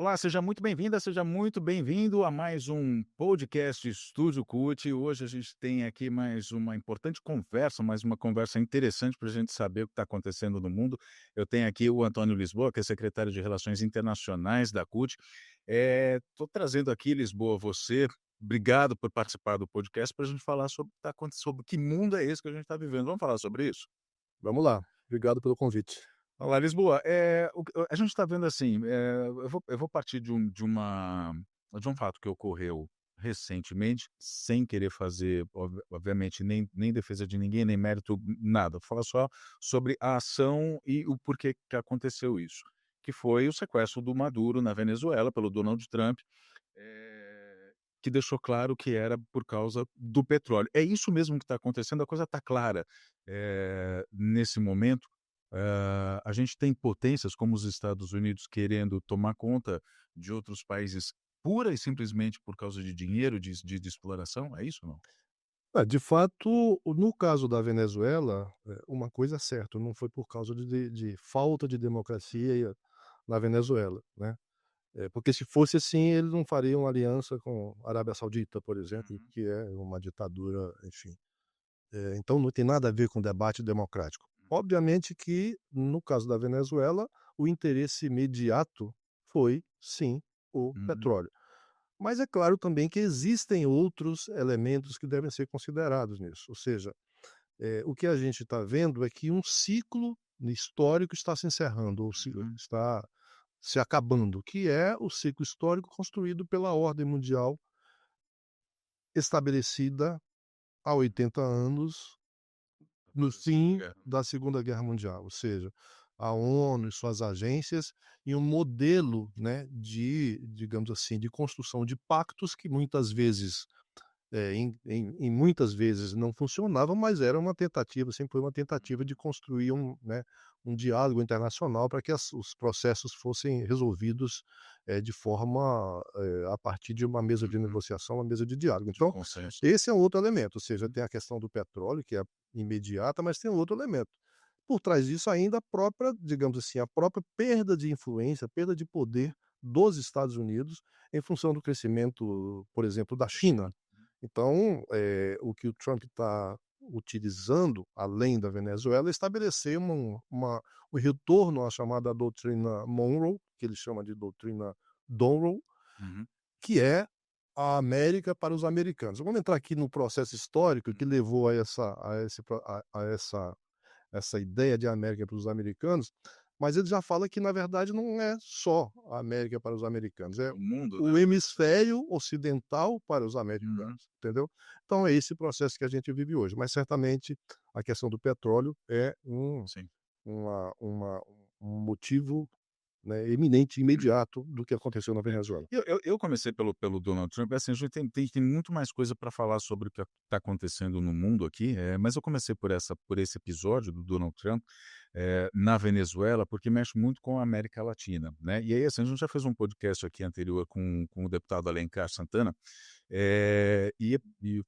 Olá, seja muito bem-vinda, seja muito bem-vindo a mais um podcast Estúdio CUT. Hoje a gente tem aqui mais uma importante conversa, mais uma conversa interessante para a gente saber o que está acontecendo no mundo. Eu tenho aqui o Antônio Lisboa, que é secretário de Relações Internacionais da CUT. Estou trazendo aqui, Lisboa, você. Obrigado por participar do podcast para a gente falar sobre o que está acontecendo, sobre que mundo é esse que a gente está vivendo. Vamos falar sobre isso? Vamos lá, obrigado pelo convite. Olá, Lisboa. A gente está vendo assim, eu vou partir de um fato que ocorreu recentemente, sem querer fazer, obviamente, nem defesa de ninguém, nem mérito, nada. Vou falar só sobre a ação e o porquê que aconteceu isso, que foi o sequestro do Maduro na Venezuela pelo Donald Trump, que deixou claro que era por causa do petróleo. É isso mesmo que está acontecendo, a coisa está clara, nesse momento. A gente tem potências como os Estados Unidos querendo tomar conta de outros países pura e simplesmente por causa de dinheiro, de exploração, é isso ou não? De fato, no caso da Venezuela, uma coisa é certa, não foi por causa de falta de democracia na Venezuela, né. Porque se fosse assim, eles não fariam aliança com a Arábia Saudita, por exemplo, Uhum, que é uma ditadura, enfim. Então não tem nada a ver com debate democrático. Obviamente que, no caso da Venezuela, o interesse imediato foi, sim, o uhum, petróleo. Mas é claro também que existem outros elementos que devem ser considerados nisso, ou seja, o que a gente está vendo é que um ciclo histórico está se encerrando, ou se uhum, está se acabando, que é o ciclo histórico construído pela ordem mundial estabelecida há 80 anos, no após a Segunda fim Guerra. da Segunda Guerra Mundial, ou seja, a ONU e suas agências e um modelo, né, de, digamos assim, de construção de pactos que muitas vezes em muitas vezes não funcionava, mas era uma tentativa, sempre foi uma tentativa de construir um diálogo internacional para que os processos fossem resolvidos, de forma, a partir de uma mesa de Uhum, negociação, uma mesa de diálogo. de Então, consenso. esse é um outro elemento, ou seja, Uhum, tem a questão do petróleo, que é imediata, mas tem um outro elemento. Por trás disso ainda a própria, digamos assim, a própria perda de influência, perda de poder dos Estados Unidos em função do crescimento, por exemplo, da da China. China. Então, o que o Trump está utilizando, além da Venezuela, é estabelecer um retorno à chamada doutrina Monroe, que ele chama de doutrina Donroe, Uhum, que é a América para os americanos. Vamos entrar aqui no processo histórico que levou a essa ideia de América para os americanos, mas ele já fala que na verdade não é só a América para os americanos, é o mundo, né? o hemisfério ocidental para os Uhum, americanos, entendeu? Então é esse processo que a gente vive hoje, mas certamente a questão do petróleo é sim. uma um motivo, né, eminente, imediato do que aconteceu na É. Venezuela. Eu comecei pelo Donald Trump, assim, a gente tem muito mais coisa para falar sobre o que está acontecendo no mundo aqui, mas eu comecei por esse episódio do Donald Trump, na Venezuela, porque mexe muito com a América Latina, né. E aí, assim, a gente já fez um podcast aqui anterior com o deputado Alencar Santana, e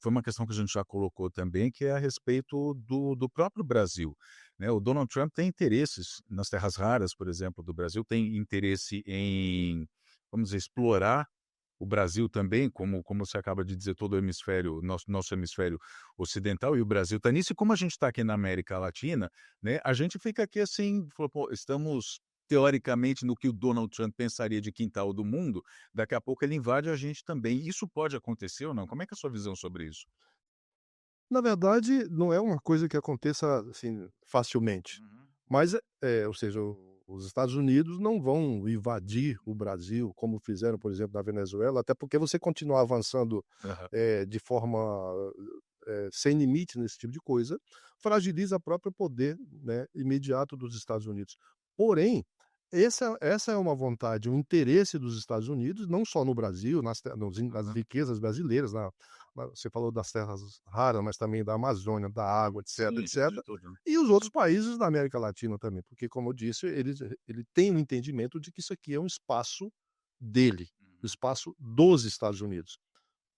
foi uma questão que a gente já colocou também, que é a respeito do próprio Brasil, né. O Donald Trump tem interesses nas terras raras, por exemplo, do Brasil, tem interesse em, vamos dizer, explorar o Brasil também, como você acaba de dizer, todo o hemisfério, nosso hemisfério ocidental, e o Brasil está nisso. E como a gente está aqui na América Latina, né, a gente fica aqui assim, falou: "Pô, estamos teoricamente no que o Donald Trump pensaria de quintal do mundo, daqui a pouco ele invade a gente também". Isso pode acontecer ou não? Como é que é a sua visão sobre isso? Na verdade, não é uma coisa que aconteça, assim, facilmente, Uhum. mas, ou seja, os Estados Unidos não vão invadir o Brasil, como fizeram, por exemplo, na Venezuela, até porque você continuar avançando, Aham. de forma, sem limite nesse tipo de coisa, fragiliza o próprio poder, né, imediato dos Estados Unidos. Porém, essa é uma vontade, um interesse dos Estados Unidos, não só no Brasil, nas Aham. riquezas brasileiras, você falou das terras raras, mas também da Amazônia, da água, etc, Sim, de etc, tudo, né. e os outros países da América Latina também, porque como eu disse, ele tem um entendimento de que isso aqui é um espaço dele, o Uhum. espaço dos Estados Unidos.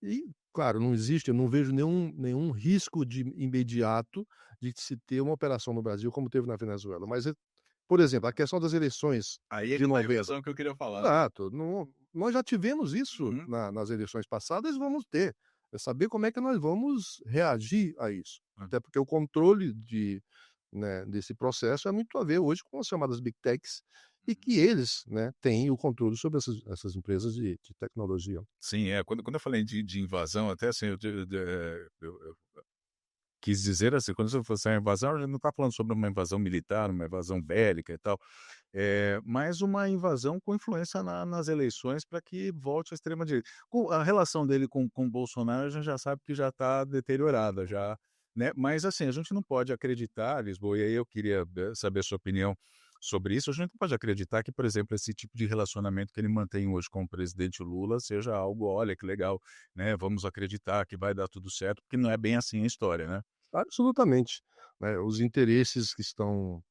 E, claro, não existe, eu não vejo nenhum risco de imediato de se ter uma operação no Brasil como teve na Venezuela, mas Por exemplo, a questão das eleições Aí é de que tá a 90. invasão que eu queria falar. Exato, nós já tivemos isso Uhum. nas eleições passadas e vamos ter. É saber como é que nós vamos reagir a isso. Até porque o controle desse processo é muito a ver hoje com as chamadas Big Techs, e Uhum. que eles, né, têm o controle sobre essas empresas de tecnologia. Sim, quando eu falei de invasão, até assim, eu quis dizer assim, quando você fosse a invasão, a gente não está falando sobre uma invasão militar, uma invasão bélica e tal, mas uma invasão com influência nas eleições para que volte à extrema-direita. A relação dele com Bolsonaro, a gente já sabe que já está deteriorada, já, né? Mas assim, a gente não pode acreditar, Lisboa, e aí eu queria saber a sua opinião sobre isso. A gente não pode acreditar que, por exemplo, esse tipo de relacionamento que ele mantém hoje com o presidente Lula seja algo, olha que legal, né? Vamos acreditar que vai dar tudo certo, porque não é bem assim a história, né? Absolutamente, né, os interesses que estão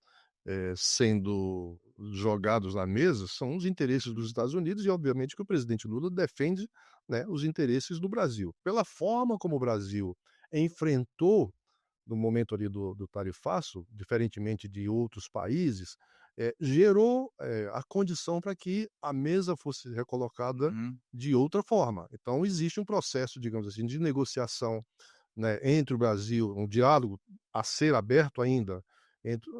sendo jogados na mesa são os interesses dos Estados Unidos e, obviamente, que o presidente Lula defende, né, os interesses do Brasil. Pela forma como o Brasil enfrentou no momento ali do tarifaço, diferentemente de outros países, gerou, a condição para que a mesa fosse recolocada Uhum. de outra forma. Então existe um processo, digamos assim, de negociação, né, entre o Brasil, um diálogo a ser aberto ainda,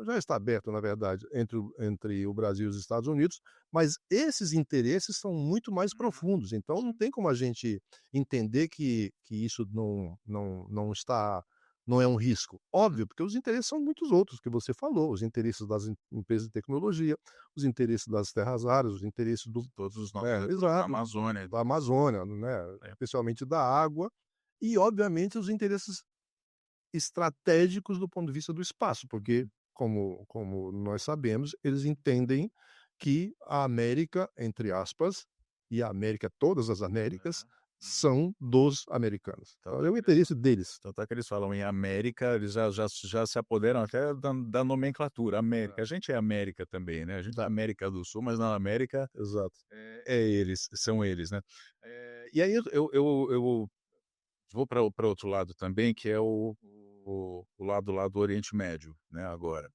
já está aberto, na verdade, entre o Brasil e os Estados Unidos, mas esses interesses são muito mais Uhum. profundos, então não tem como a gente entender que isso não está, não é um risco. Óbvio, porque os interesses são muitos outros que você falou, os interesses das empresas de tecnologia, os interesses das terras raras, os interesses do, Todos os nossos recursos na exato, Amazônia. da Amazônia, né, É. especialmente da água, e obviamente os interesses estratégicos do ponto de vista do espaço, porque, como nós sabemos, eles entendem que a América, entre aspas, e a América, todas as Américas, Aham. Uhum. são dos americanos. Tanto Então é é o que eles interesse deles. tanto é que eles falam em América, eles já se apoderam até da nomenclatura, América. É, A gente é América também, né, a gente é América do Sul, mas na América exato. é eles, são eles, né. E aí eu vou para outro lado também, que é o lado lá do Oriente Médio, né, agora.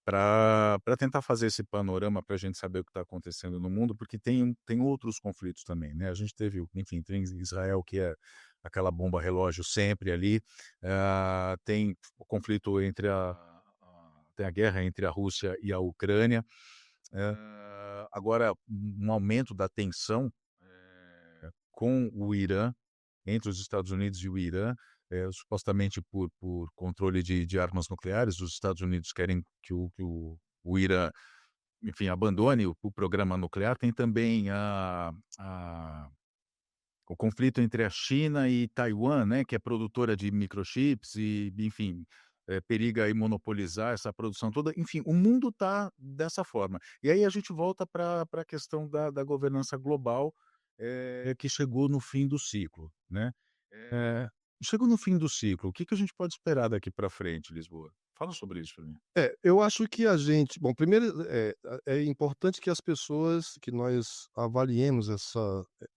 Para tentar fazer esse panorama para a gente saber o que está acontecendo no mundo, porque tem outros conflitos também, né. A gente teve, enfim, tem Israel que é aquela bomba relógio sempre ali, tem o conflito entre tem a guerra entre a Rússia e a Ucrânia, agora um aumento da tensão, com o Irã, entre os Estados Unidos e o Irã, supostamente por controle de armas nucleares. Os Estados Unidos querem que o Irã, enfim, abandone o programa nuclear. Tem também o conflito entre a China e Taiwan, né, que é produtora de microchips e, enfim, periga aí monopolizar essa produção toda. Enfim, o mundo está dessa forma. E aí a gente volta para a questão da governança global, que chegou no fim do ciclo, né. Eh, chegou no fim do ciclo, o que que a gente pode esperar daqui para frente, Lisboa? Fala sobre isso para mim. Eu acho que a gente, bom, primeiro, é importante que as pessoas, que nós avaliemos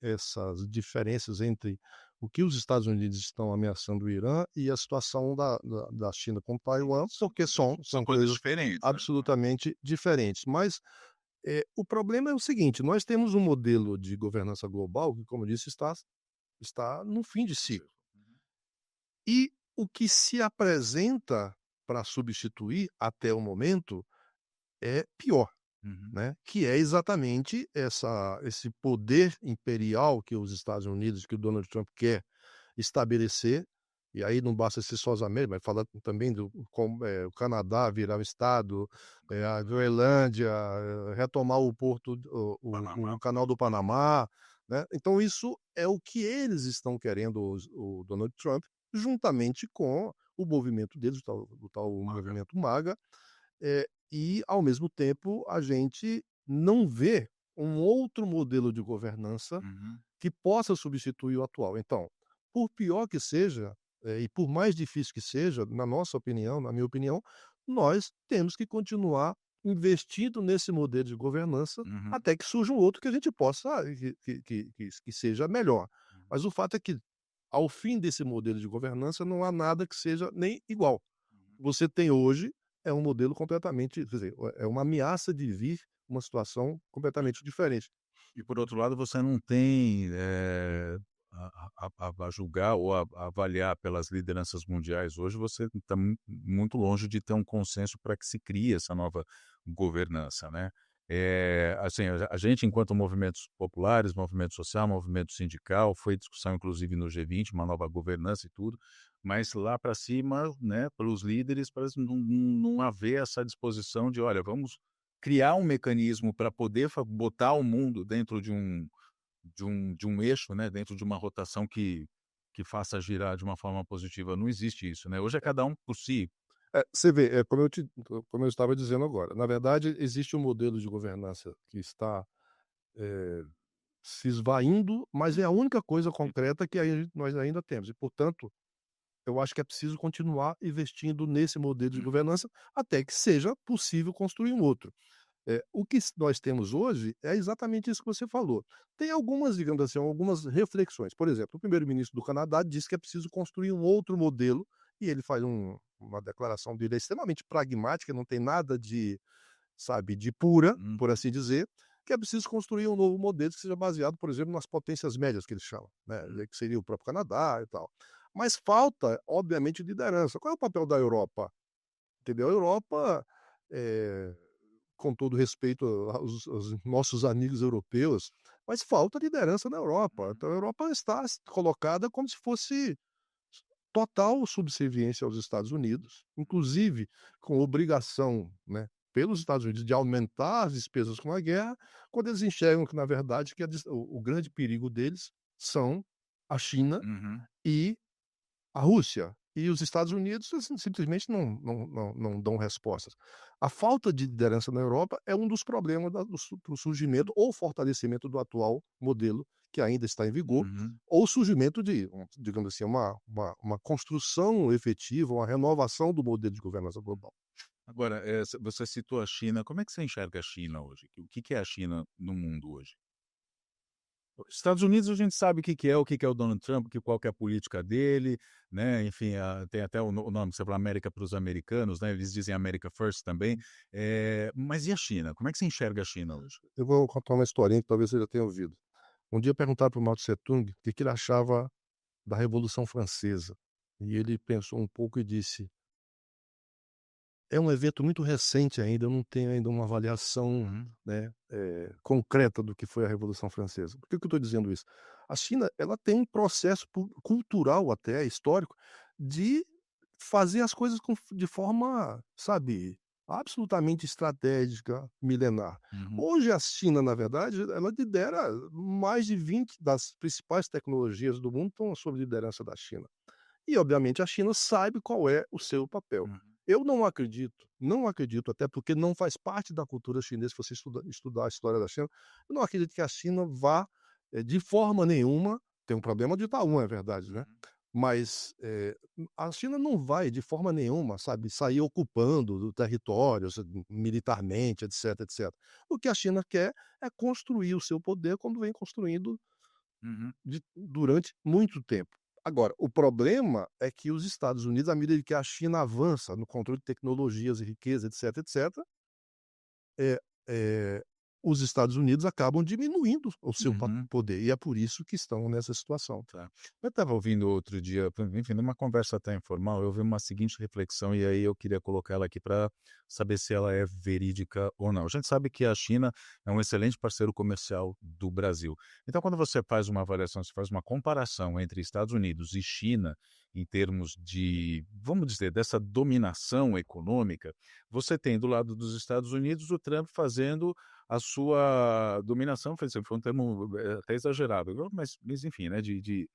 essas diferenças entre o que os Estados Unidos estão ameaçando o Irã e a situação da China com Taiwan, porque São são coisas coisas diferentes, né. absolutamente diferentes. Mas, o problema é o seguinte: nós temos um modelo de governança global que, como eu disse, está no fim de ciclo. Uhum, E o que se apresenta para substituir, até o momento, é pior, uhum. né, que é exatamente esse poder imperial que os Estados Unidos, que o Donald Trump quer estabelecer, e aí não basta ser só as Américas, mas fala também o Canadá virar um estado, a Groenlândia, retomar o porto, o Panamá. canal do Panamá, né. Então isso é o que eles estão querendo, o Donald Trump, juntamente com o movimento deles, o tal Maga. movimento MAGA, e, ao mesmo tempo, a gente não vê um outro modelo de governança Uhum, que possa substituir o atual. Então, por pior que seja, e por mais difícil que seja, na nossa opinião, na minha opinião, nós temos que continuar investindo nesse modelo de governança uhum, até que surja um outro que a gente possa, que seja melhor. uhum, Mas o fato é que, ao fim desse modelo de governança, não há nada que seja nem igual. uhum, Você tem hoje é um modelo completamente, quer dizer, é uma ameaça de vir uma situação completamente diferente. E por outro lado, você não tem, a julgar ou a avaliar pelas lideranças mundiais hoje, você está muito longe de ter um consenso para que se crie essa nova governança, né. Assim, a gente enquanto movimentos populares, movimento social, movimento sindical, foi discussão inclusive no G20, uma nova governança e tudo, mas lá para cima, né, pelos líderes parece não haver essa disposição de: "Olha, vamos criar um mecanismo para poder botar o mundo dentro de um eixo, né, dentro de uma rotação que faça girar de uma forma positiva, não existe isso, né, hoje é cada um por si. Você vê, como eu estava dizendo agora, na verdade existe um modelo de governança que está, eh, se esvaindo, mas é a única coisa concreta que aí nós ainda temos e, portanto, eu acho que é preciso continuar investindo nesse modelo de governança até que seja possível construir um outro. O que nós temos hoje é exatamente isso que você falou. Tem algumas, digamos assim, algumas reflexões. Por exemplo, o primeiro-ministro do Canadá disse que é preciso construir um outro modelo e ele faz uma declaração dele extremamente pragmática, não tem nada de, sabe, de pura, Uhum, por assim dizer, que é preciso construir um novo modelo que seja baseado, por exemplo, nas potências médias que eles chamam, né, uhum, que seria o próprio Canadá e tal. Mas falta, obviamente, liderança. Qual é o papel da Europa? Entendeu? A Europa, eh com todo respeito aos nossos amigos europeus, mas falta liderança na Europa. uhum, Então a Europa está colocada como se fosse total subserviência aos Estados Unidos, inclusive com obrigação, né, pelos Estados Unidos de aumentar as despesas com a guerra, quando eles enxergam que na verdade que o grande perigo deles são a China uhum, e a Rússia e os Estados Unidos, assim, simplesmente não dão respostas. A falta de liderança na Europa é um dos problemas do surgimento ou fortalecimento do atual modelo que ainda está em vigor, uhum. ou surgimento de, digamos assim, uma construção efetiva, uma renovação do modelo de governança global. Agora, você citou a China, como é que você enxerga a China hoje? O que que é a China no mundo hoje? Os Estados Unidos a gente sabe o que que é o Donald Trump, qual que é a política dele, né, enfim, tem até o nome que você fala América para os americanos, né, eles dizem America First também, mas e a China? Como é que você enxerga a China hoje? Eu vou contar uma historinha que talvez você já tenha ouvido. Um dia perguntaram para o Mao Tse Tung o que que ele achava da Revolução Francesa, e ele pensou um pouco e disse: "É um evento muito recente ainda, eu não tenho ainda uma avaliação, Uhum, né, concreta do que foi a Revolução Francesa". Por que eu estou dizendo isso? A China, ela tem um processo cultural até, histórico, de fazer as coisas de forma, sabe, absolutamente estratégica, milenar. uhum, Hoje a China, na verdade, ela lidera mais de 20 das principais tecnologias do mundo estão sob liderança da China. E obviamente a China sabe qual é o seu papel. uhum, Eu não acredito, até porque não faz parte da cultura chinesa, se você estudar a história da China, eu não acredito que a China vá, de forma nenhuma, tem um problema de Taiwan, é verdade, né, uhum, mas, a China não vai de forma nenhuma, sabe, sair ocupando do territórios militarmente, etc, etc. O que a China quer é construir o seu poder como vem construindo uhum. durante muito tempo. Agora, o problema é que os Estados Unidos, à medida que a China avança no controle de tecnologias e riqueza, etc, etc, eh eh, os Estados Unidos acabam diminuindo o seu Uhum. poder, e é por isso que estão nessa situação. Tá. Eu estava ouvindo outro dia, enfim, numa conversa até informal, eu ouvi uma seguinte reflexão e aí eu queria colocar ela aqui para saber se ela é verídica ou não. A gente sabe que a China é um excelente parceiro comercial do Brasil. Então, quando você faz uma avaliação, você faz uma comparação entre Estados Unidos e China, em termos de, vamos dizer, dessa dominação econômica, você tem do lado dos Estados Unidos o Trump fazendo a sua dominação, foi um termo, até exagerado, mas enfim, né, de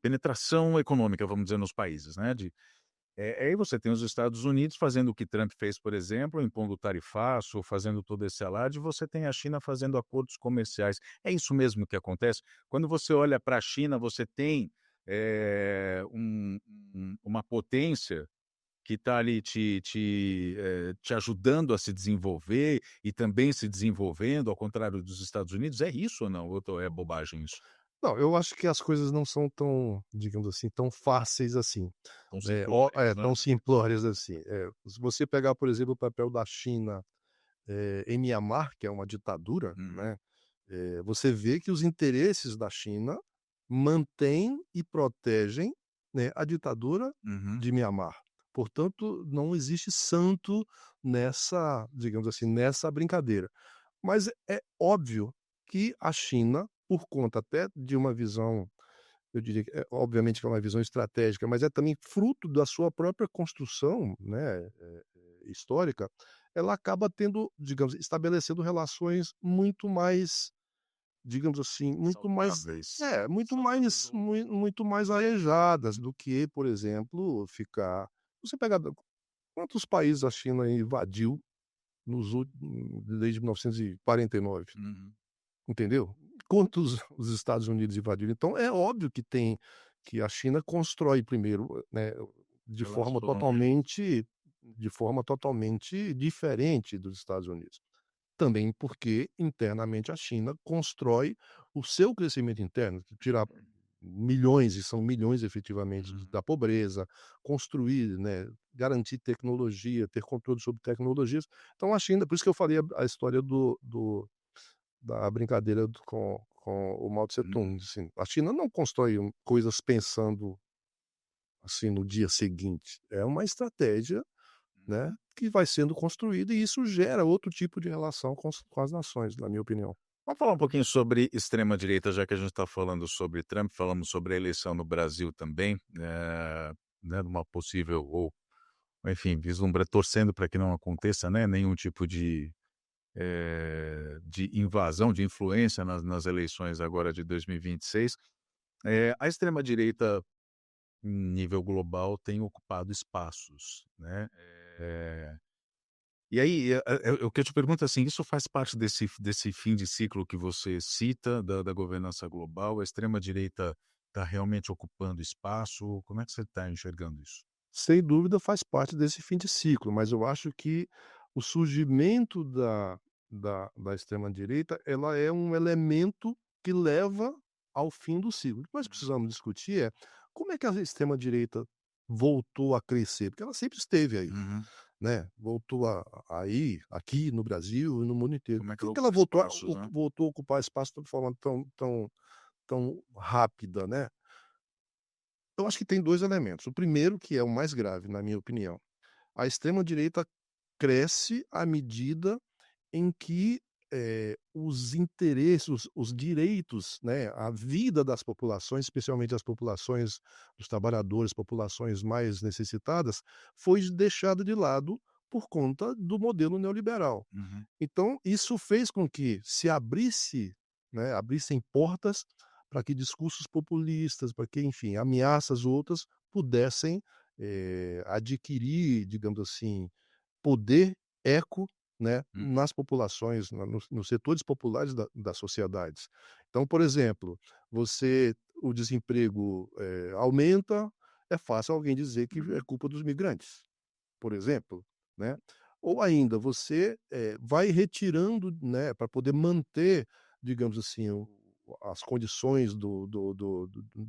penetração econômica, vamos dizer, nos países, né, aí você tem os Estados Unidos fazendo o que Trump fez, por exemplo, impondo tarifaço, fazendo todo esse alarde, e você tem a China fazendo acordos comerciais. É isso mesmo que acontece? Quando você olha para a China, você tem, uma potência que está ali te ajudando a se desenvolver e também se desenvolvendo, ao contrário dos Estados Unidos, é isso ou não? Ou é bobagem isso? Não, eu acho que as coisas não são tão, digamos assim, tão fáceis assim, Tão simplórias, né? tão simplórias assim. Se você pegar, por exemplo, o papel da China, em Mianmar, que é uma ditadura, Uhum, né, você vê que os interesses da China mantêm e protegem, né, a ditadura uhum, de Mianmar. Portanto, não existe santo nessa, digamos assim, nessa brincadeira. Mas é óbvio que a China, por conta até de uma visão, eu diria que obviamente que é uma visão estratégica, mas é também fruto da sua própria construção, né, histórica, ela acaba tendo, digamos, estabelecendo relações muito mais, digamos assim, saudáveis. Saudáveis ou muito mais arejadas do que, por exemplo, ficar você pega quantos países a China invadiu nos últimos desde 1949? uhum, Entendeu? Quantos os Estados Unidos invadiram. Então é óbvio que a China constrói primeiro, né, de forma relações. totalmente de forma totalmente diferente dos Estados Unidos. Também porque internamente a China constrói o seu crescimento interno, tirar milhões, e são milhões efetivamente, Uhum, da pobreza, construir, né, garantir tecnologia, ter controle sobre tecnologias. Então a China, por isso que eu falei a história da brincadeira com o Mao Tse uhum, Tung, assim, a China não constrói coisas pensando, assim, no dia seguinte, é uma estratégia, né, uhum. que vai sendo construída e isso gera outro tipo de relação com as nações, na minha opinião. Vamos falar um pouquinho sobre extrema direita, já que a gente está falando sobre Trump, falamos sobre a eleição no Brasil também, né, numa possível ou, enfim, vislumbra torcendo para que não aconteça, né, nenhum tipo de invasão, de influência nas eleições agora de 2026. A extrema direita, em nível global, tem ocupado espaços, né. Eh E aí, o que eu te pergunto, assim, isso faz parte desse fim de ciclo que você cita da governança global? A extrema-direita está realmente ocupando espaço? Como é que você está enxergando isso? Sem dúvida faz parte desse fim de ciclo, mas eu acho que o surgimento da extrema direita, ela é um elemento que leva ao fim do ciclo. O que nós Uhum, precisamos discutir é como é que a extrema direita voltou a crescer, porque ela sempre esteve aí. uhum. Né, voltou a ir aqui no Brasil e no mundo inteiro. Como é Por que ela que que ela ocupa voltou espaços, né? voltou a ocupar espaço de forma tão rápida, né? Eu acho que tem 2 elementos. O primeiro, que é o mais grave, na minha opinião, a extrema direita cresce à medida em que, os interesses, os direitos, né, a vida das populações, especialmente as populações dos trabalhadores, populações mais necessitadas, foi deixada de lado por conta do modelo neoliberal. Uhum, Então, isso fez com que se abrisse, né, abrissem portas para que discursos populistas, para que, enfim, ameaças outras pudessem, adquirir, digamos assim, poder, eco, né, uhum, nas populações, nos setores populares das sociedades. Então, por exemplo, você o desemprego, aumenta, é fácil alguém dizer que é uhum, culpa dos migrantes, por exemplo, né. Ou ainda, você, vai retirando, né, para poder manter, digamos assim, as condições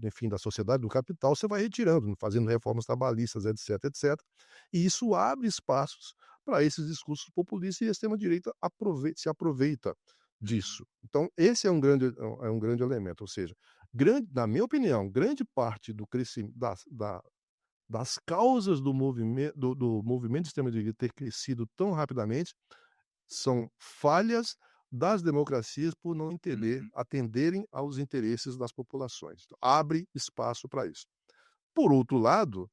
enfim, da sociedade, do capital, você vai retirando, fazendo reformas trabalhistas, etc, etc. E isso abre espaços para esses discursos populistas e a extrema-direita se aproveita uhum, disso. Então esse é um grande elemento, ou seja, na minha opinião, grande parte do crescimento das causas do movimento de extrema-direita ter crescido tão rapidamente, são falhas das democracias por não uhum, atenderem aos interesses das populações. Então, abre espaço para isso. Por outro lado,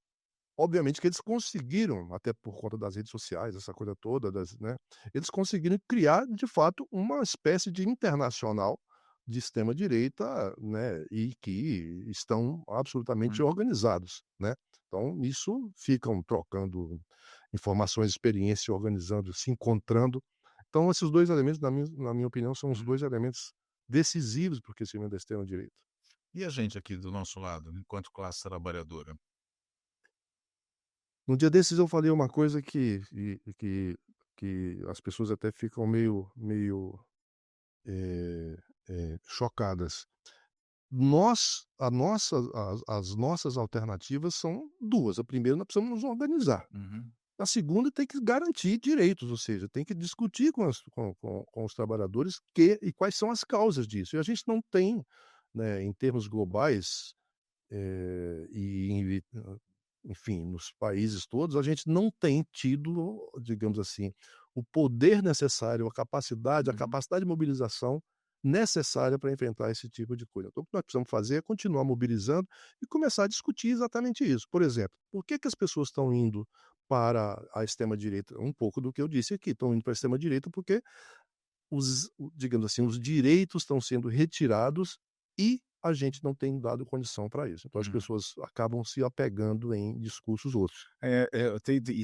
obviamente que eles conseguiram, até por conta das redes sociais, essa coisa toda, né, eles conseguiram criar, de fato, uma espécie de internacional de extrema direita, né, e que estão absolutamente uhum. organizados, né. Então isso ficam trocando informações, experiência, organizando, se encontrando. Então esses 2 elementos, na minha opinião, são os 2 elementos decisivos para o crescimento da extrema direita. E a gente aqui do nosso lado, enquanto classe trabalhadora? Um dia desses eu falei uma coisa que as pessoas até ficam meio, chocadas. as nossas alternativas são 2. A primeira, nós precisamos nos organizar. Uhum, A segunda, tem que garantir direitos, ou seja, tem que discutir com os trabalhadores que e quais são as causas disso. E a gente não tem, né, em termos globais, enfim, nos países todos, a gente não tem tido, digamos assim, o poder necessário, a uhum, capacidade de mobilização necessária para enfrentar esse tipo de coisa. Então, o que nós precisamos fazer é continuar mobilizando e começar a discutir exatamente isso. Por exemplo, por que que as pessoas estão indo para a extrema-direita? Um pouco do que eu disse aqui, estão indo para a extrema-direita porque digamos assim, os direitos estão sendo retirados e a gente não tem dado condição para isso. Então as uhum. pessoas acabam se apegando em discursos outros.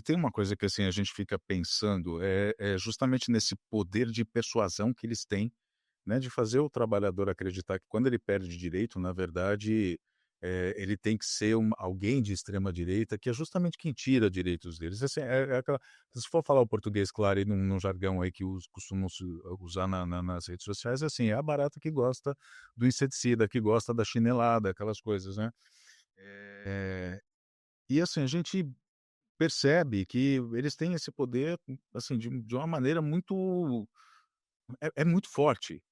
Tem uma coisa que, assim, a gente fica pensando, é justamente nesse poder de persuasão que eles têm, né, de fazer o trabalhador acreditar que quando ele perde direito, na verdade, ele tem que ser alguém de extrema direita, que é justamente quem tira direitos deles. Assim, é aquela, se for falar o português claro e num jargão aí que costumam se usar nas redes sociais, é assim, é a barata que gosta do inseticida, que gosta da chinelada, aquelas coisas, né. Eh, e assim, a gente percebe que eles têm esse poder, assim, de uma maneira muito muito forte.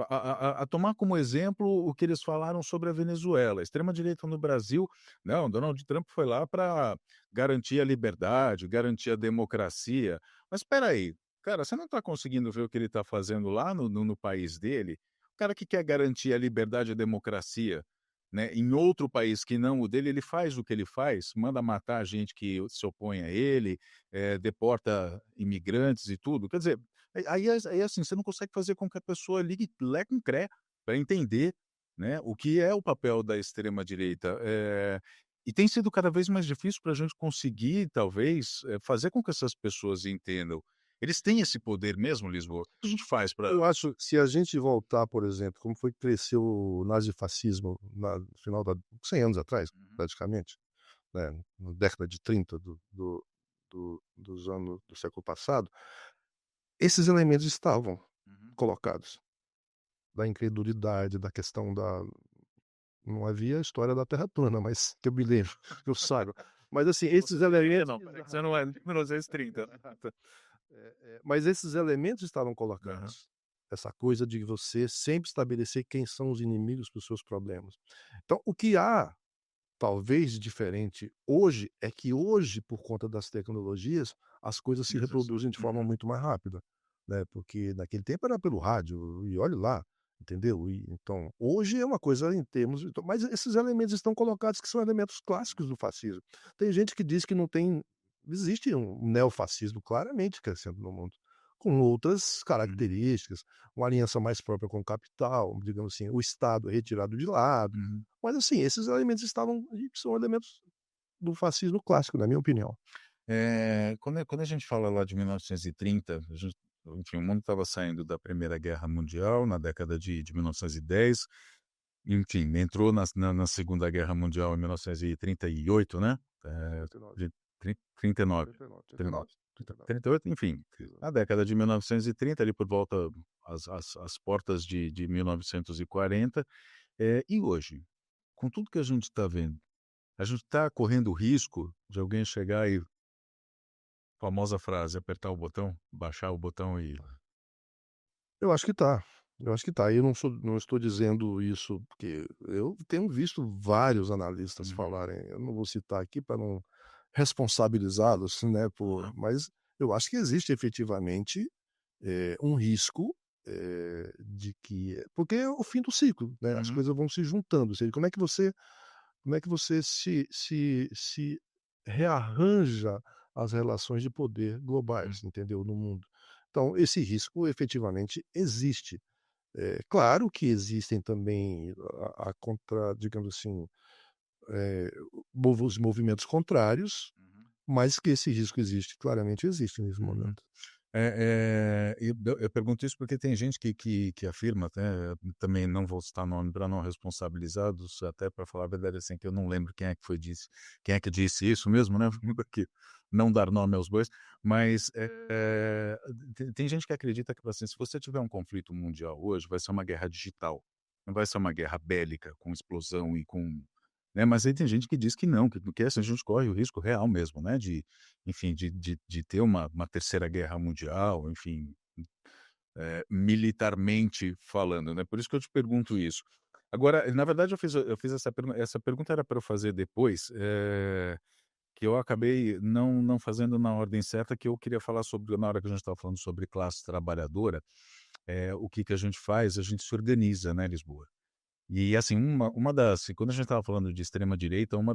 A tomar como exemplo o que eles falaram sobre a Venezuela. A extrema-direita no Brasil, não, Donald Trump foi lá para garantir a liberdade, garantir a democracia. Mas espera aí, cara, você não está conseguindo ver o que ele está fazendo lá no país dele? O cara que quer garantir a liberdade e a democracia, né, em outro país que não o dele, ele faz o que ele faz, manda matar a gente que se opõe a ele, deporta imigrantes e tudo. Quer dizer, aí, assim, você não consegue fazer com que a pessoa ligue lé com cré para entender, né, o que é o papel da extrema direita. E tem sido cada vez mais difícil para a gente conseguir, talvez, fazer com que essas pessoas entendam. Eles têm esse poder mesmo, Lisboa? O que a gente faz para. Eu acho que se a gente voltar, por exemplo, como foi que cresceu o nazifascismo no final da 100 anos atrás, praticamente, né, na década de 30 dos anos do século passado, esses elementos estavam colocados, da incredulidade, da questão da não havia a história da terra plana, mas que eu me lembro, que eu saiba. Mas assim, esses elementos Não, peraí, que você não é de 1930, né. mas esses elementos estavam Aham. colocados. Essa coisa de você sempre estabelecer quem são os inimigos para os seus problemas. Então, o que há, talvez, de diferente hoje, é que hoje, por conta das tecnologias, as coisas se reproduzem de forma Uhum, muito mais rápida, né, porque naquele tempo era pelo rádio, e olhe lá, entendeu? E então, hoje é uma coisa em termos então, mas esses elementos estão colocados que são elementos clássicos do fascismo. Tem gente que diz que não tem existe um neofascismo claramente crescendo no mundo, com outras uhum, características, uma aliança mais própria com o capital, digamos assim, o Estado é retirado de lado, uhum. mas assim, esses elementos estavam e são elementos do fascismo clássico, na minha opinião. Quando a gente fala lá de 1930, a gente, enfim, o mundo estava saindo da Primeira Guerra Mundial na década de 1910, enfim, entrou na Segunda Guerra Mundial em 1938, né, 39, de 39, 39, 39, 39, 39. 38, enfim, a década de 1930, ali por volta as portas de 1940, e hoje, com tudo que a gente está vendo, a gente está correndo o risco de alguém chegar e famosa frase, apertar o botão, baixar o botão e. Eu acho que tá, eu acho que tá. Eu não estou dizendo isso porque eu tenho visto vários analistas Uhum, falarem, eu não vou citar aqui para não responsabilizá-los, né, aham, mas eu acho que existe efetivamente, um risco, de que porque é o fim do ciclo, né, as uhum, coisas vão se juntando, ou seja, como é que você se rearranja as relações de poder uhum, globais, entendeu, no mundo. Então esse risco efetivamente existe. Claro que existem também a contra digamos assim, os movimentos contrários, uhum, mas que esse risco existe, claramente existe nesse uhum. momento. Eu pergunto isso porque tem gente que afirma, até também não vou citar nome para não responsabilizá-los, até para falar a verdade, assim, que eu não lembro quem é que disse isso mesmo, né, vamos aqui não dar nome aos bois, mas, tem gente que acredita que, assim, se você tiver um conflito mundial hoje, vai ser uma guerra digital. não vai ser uma guerra bélica com explosão e com, né, mas aí tem gente que diz que não, que assim, a gente corre o risco real mesmo, né, de, enfim, de ter uma terceira guerra mundial, enfim, militarmente falando, né, por isso que eu te pergunto isso. Agora, na verdade eu fiz essa pergunta era para eu fazer depois, que eu acabei não fazendo na ordem certa, que eu queria falar sobre na hora que a gente estava falando sobre classe trabalhadora, o que que a gente faz, a gente se organiza, né, Lisboa. E assim, uma das quando a gente estava falando de extrema direita, um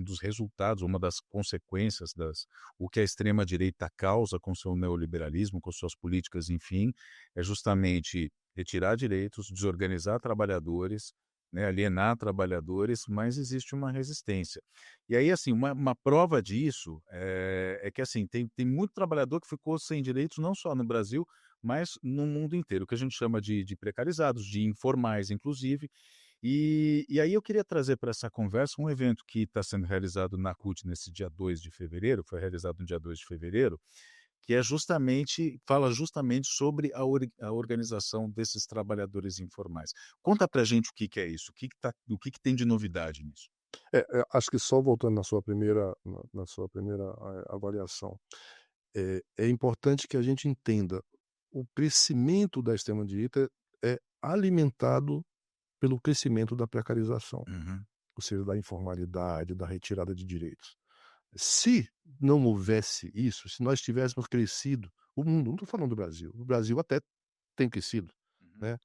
dos resultados, uma das consequências das o que a extrema direita causa com seu neoliberalismo, com suas políticas, enfim, é justamente retirar direitos, desorganizar trabalhadores, né, alienar trabalhadores, mas existe uma resistência. E aí, assim, uma prova disso, é que assim, tem muito trabalhador que ficou sem direitos não só no Brasil, mas no mundo inteiro, o que a gente chama de precarizados, de informais, inclusive. E aí eu queria trazer para essa conversa um evento que está sendo realizado na CUT nesse dia 2 de fevereiro, foi realizado no dia 2 de fevereiro, que é justamente fala justamente sobre a organização desses trabalhadores informais. Conta pra gente o que que é isso, o que que tem de novidade nisso? Acho que só voltando na sua primeira, avaliação, é importante que a gente entenda, o crescimento da extrema direita é alimentado pelo crescimento da precarização, Uhum, ou seja, da informalidade, da retirada de direitos. Se não houvesse isso, se nós tivéssemos crescido o mundo, não estou falando do Brasil, o Brasil até tem crescido, uhum, né,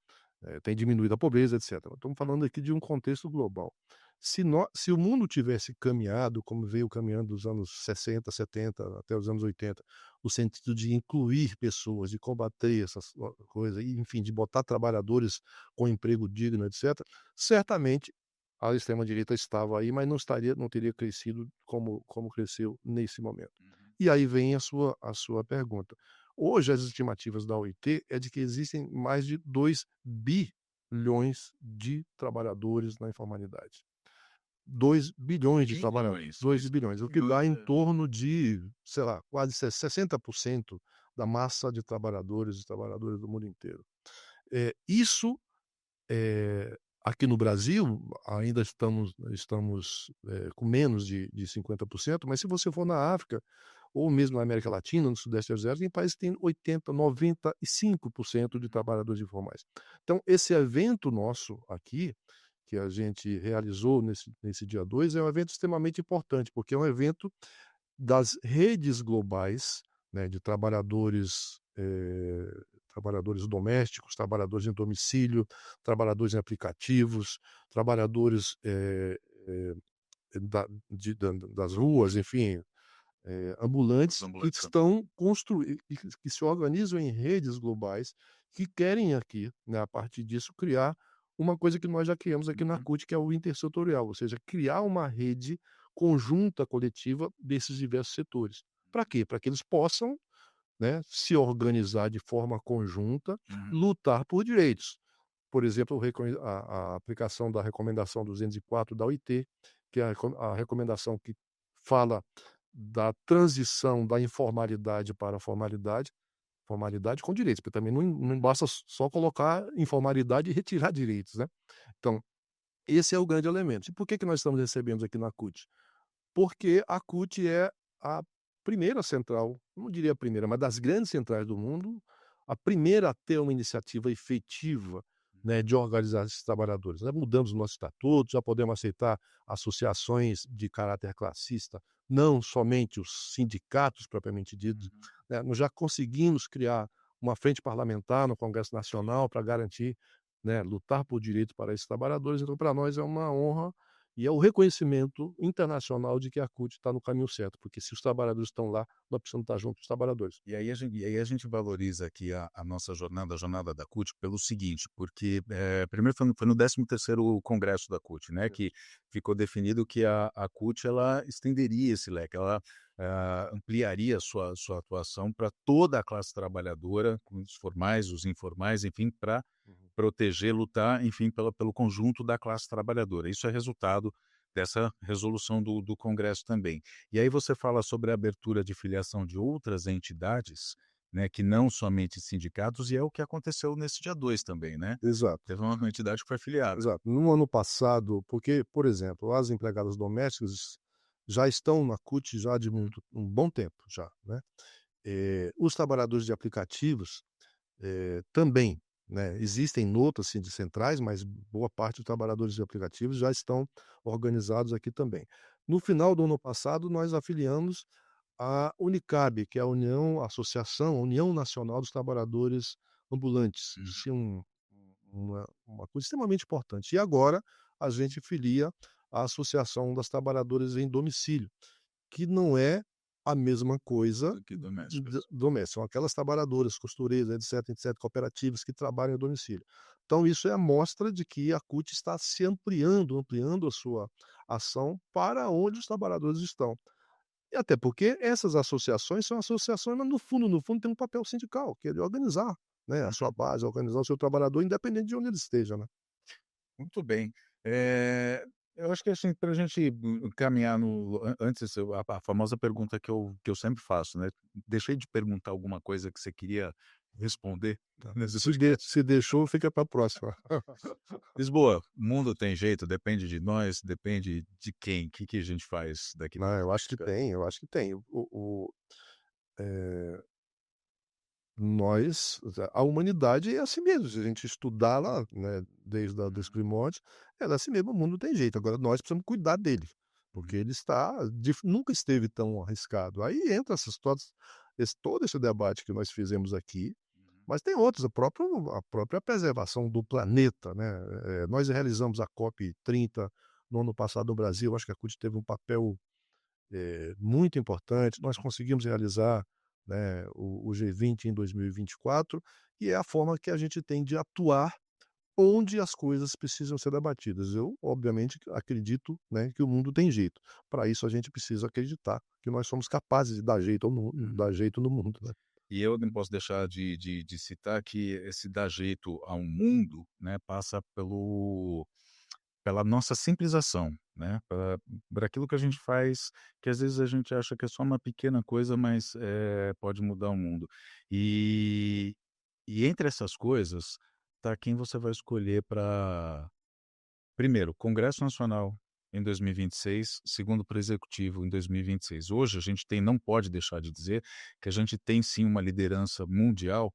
tem diminuído a pobreza, etcétera. Estamos falando aqui de um contexto global. Se o mundo tivesse caminhado como veio caminhando dos anos 60, 70 até os anos 80, no sentido de incluir pessoas, de combater essas coisas, e enfim, de botar trabalhadores com emprego digno, etcétera, certamente a extrema direita estava aí, mas não teria crescido como cresceu nesse momento. uhum. E aí vem a sua pergunta. Hoje as estimativas da OIT é de que existem mais de 2 bilhões de trabalhadores na informalidade. 2 bilhões de trabalhadores, Bilhões, 2 mas bilhões, o que bilhões dá em é torno de, sei lá, quase 60% da massa de trabalhadores e trabalhadoras do mundo inteiro. Isso, aqui no Brasil, ainda estamos com menos de 50%, mas se você for na África, ou mesmo na América Latina, no Sudeste Asiático, tem países que têm 80, 95% de trabalhadores informais. Então, esse evento nosso aqui, que a gente realizou nesse dia 2, é um evento extremamente importante, porque é um evento das redes globais, né, de trabalhadores domésticos, trabalhadores em domicílio, trabalhadores em aplicativos, trabalhadores, das ruas, enfim, os ambulantes que ambulantes também. estão construí que se organizam em redes globais, que querem aqui, né, a partir disso, criar uma coisa que nós já criamos aqui na Uhum, CUT, que é o intersetorial, ou seja, criar uma rede conjunta, coletiva, desses diversos setores. Para quê? Para que eles possam, né, se organizar de forma conjunta, uhum, lutar por direitos. Por exemplo, a aplicação da recomendação 204 da OIT, que é a recomendação que fala da transição da informalidade para a formalidade, formalidade com direitos, porque também não uhum. basta só colocar informalidade e retirar direitos, né. Então, esse é o grande elemento. E por que nós estamos recebendo aqui na CUT? Porque a CUT é a primeira central, não diria a primeira, mas das grandes centrais do mundo, a primeira a ter uma iniciativa efetiva, né, de organizar esses trabalhadores. Nós mudamos o nosso estatuto, já podemos aceitar associações de caráter classista, não somente os sindicatos propriamente ditos, Uhum. né, nós já conseguimos criar uma frente parlamentar no Congresso Nacional para garantir, né, lutar por direito para esses trabalhadores, então para nós é uma honra e é o reconhecimento internacional de que a CUT está no caminho certo, porque se os trabalhadores estão lá, nós precisamos estar junto com os trabalhadores. E aí a gente valoriza aqui a nossa jornada, a jornada da CUT, pelo seguinte, porque, primeiro foi no 13º congresso da CUT, né, que ficou definido que a CUT ela estenderia esse leque, ela, ampliaria a sua atuação para toda a classe trabalhadora, com os formais, os informais, enfim, para Uhum. proteger, lutar, enfim, pelo conjunto da classe trabalhadora. Isso é resultado dessa resolução do congresso também. E aí você fala sobre a abertura de filiação de outras entidades, né, que não somente sindicatos, e é o que aconteceu nesse dia 2 também, né. Exato, Teve uma entidade que foi afiliada. exato. No ano passado, porque, por exemplo, as empregadas domésticas já estão na CUT já de muito um bom tempo já, né. Os trabalhadores de aplicativos, também, né, existem noutras centrais, mas boa parte dos trabalhadores de aplicativos já estão organizados aqui também. No final do ano passado, nós afiliamos a Unicab, que é a Associação Nacional dos Trabalhadores Ambulantes. Uhum. Isso é uma coisa extremamente importante. E agora a gente filia a Associação das Trabalhadoras em Domicílio, que não é a mesma coisa Do que domésticas. doméstica, são aquelas trabalhadoras, costureiras, etc, etc, cooperativas que trabalham a domicílio. Então isso é a mostra de que a CUT está se ampliando a sua ação para onde os trabalhadores estão. E até porque essas associações são associações, mas no fundo tem um papel sindical, que é de organizar, né, a sua Uhum. base, organizar o seu trabalhador independente de onde ele esteja, né. Muito bem. Eu acho que, assim, para a gente caminhar no antes a famosa pergunta que eu sempre faço, né, deixei de perguntar alguma coisa que você queria responder Tá. nesse podcast? Se deixou, fica para a próxima. Lisboa, o mundo tem jeito, depende de nós, depende de quem? O que que a gente faz daqui para Não, eu acho que frente, tem, eu acho que tem. Eh Nós a humanidade é assim mesmo, se a gente estudá-la, né, desde a dos Uhum, primórdios, ela é assim mesmo, o mundo tem jeito, agora nós precisamos cuidar dele, porque uhum, ele está nunca esteve tão arriscado. Aí entra essas todas todo esse debate que nós fizemos aqui, uhum, mas tem outros, a própria preservação do planeta, né, nós realizamos a COP30 no ano passado no Brasil, acho que a CUT teve um papel muito importante. Nós uhum. conseguimos realizar, né, o G20 em 2024, e é a forma que a gente tem de atuar onde as coisas precisam ser debatidas. Eu, obviamente, acredito, né, que o mundo tem jeito. Para isso a gente precisa acreditar que nós somos capazes de dar jeito no mundo, né. E eu não posso deixar de citar que esse dar jeito ao mundo, né, passa pela nossa simples ação, né, por aquilo que a gente faz, que às vezes a gente acha que é só uma pequena coisa, mas, pode mudar o mundo. E entre essas coisas, tá quem você vai escolher para primeiro, Congresso Nacional em 2026, segundo para o Executivo em 2026. Hoje a gente tem não pode deixar de dizer que a gente tem sim uma liderança mundial,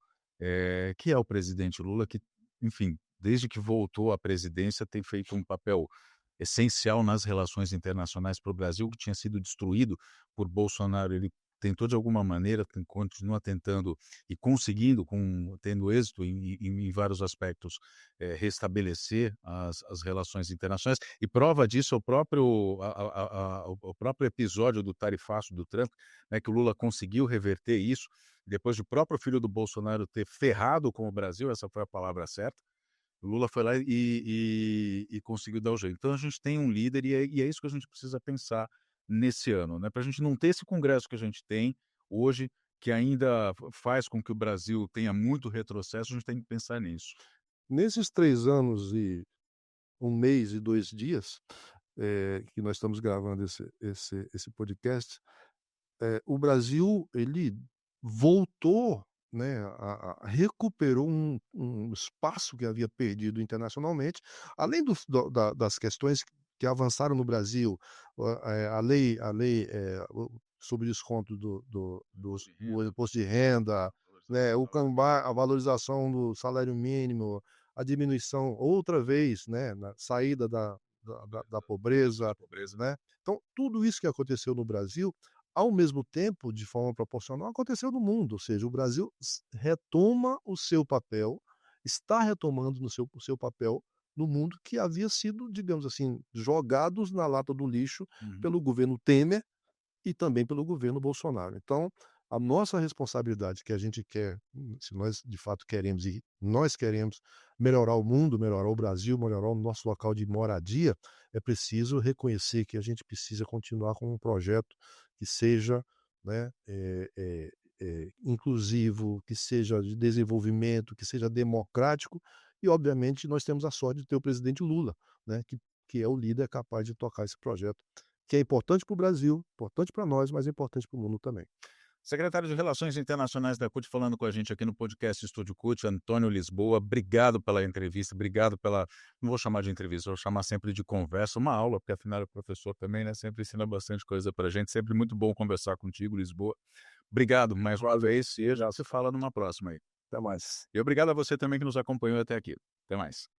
que é o presidente Lula que, enfim, desde que voltou à presidência tem feito um papel essencial nas relações internacionais para o Brasil, que tinha sido destruído por Bolsonaro. Ele tentou de alguma maneira, continua tentando e conseguindo, tendo êxito em vários aspectos, restabelecer as relações internacionais. E prova disso é o próprio episódio do tarifaço do Trump, né, que o Lula conseguiu reverter isso, depois do próprio filho do Bolsonaro ter ferrado com o Brasil, essa foi a palavra certa. O Lula foi lá e conseguiu dar o jeito. Então a gente tem um líder e é isso que a gente precisa pensar nesse ano, né, para a gente não ter esse congresso que a gente tem hoje, que ainda faz com que o Brasil tenha muito retrocesso, a gente tem que pensar nisso. Nesses 3 anos e 1 mês e 2 dias, que nós estamos gravando esse podcast, o Brasil, ele voltou, né, recuperou um espaço que havia perdido internacionalmente, além das questões que avançaram no Brasil, a lei, sobre desconto Imposto de do renda, imposto de renda, valorização né, do o salário cambá mínimo, a valorização do salário mínimo, a diminuição outra vez, né, na saída da da questão pobreza, de pobreza. né. Então, tudo isso que aconteceu no Brasil, ao mesmo tempo, de forma proporcional, aconteceu no mundo, ou seja, o Brasil retoma o seu papel, está retomando no o seu papel no mundo que havia sido, digamos assim, jogados na lata do lixo Uhum. pelo governo Temer e também pelo governo Bolsonaro. Então, a nossa responsabilidade que a gente quer, se nós de fato queremos e nós queremos melhorar o mundo, melhorar o Brasil, melhorar o nosso local de moradia, é preciso reconhecer que a gente precisa continuar com um projeto que seja, né, inclusivo, que seja de desenvolvimento, que seja democrático e, obviamente, nós temos a sorte de ter o presidente Lula, né, que é o líder capaz de tocar esse projeto que é importante para o Brasil, importante para nós, mas é importante para o mundo também. Secretário de Relações Internacionais da CUT, falando com a gente aqui no podcast Estúdio CUT, Antônio Lisboa. Obrigado pela entrevista, obrigado pela, não vou chamar de entrevista, vou chamar sempre de conversa, uma aula, porque afinal é professor também, né? Sempre ensina bastante coisa pra gente, sempre muito bom conversar contigo, Lisboa. Obrigado mais uma vez e já se fala numa próxima aí. Até mais. E obrigado a você também que nos acompanhou até aqui. Até mais.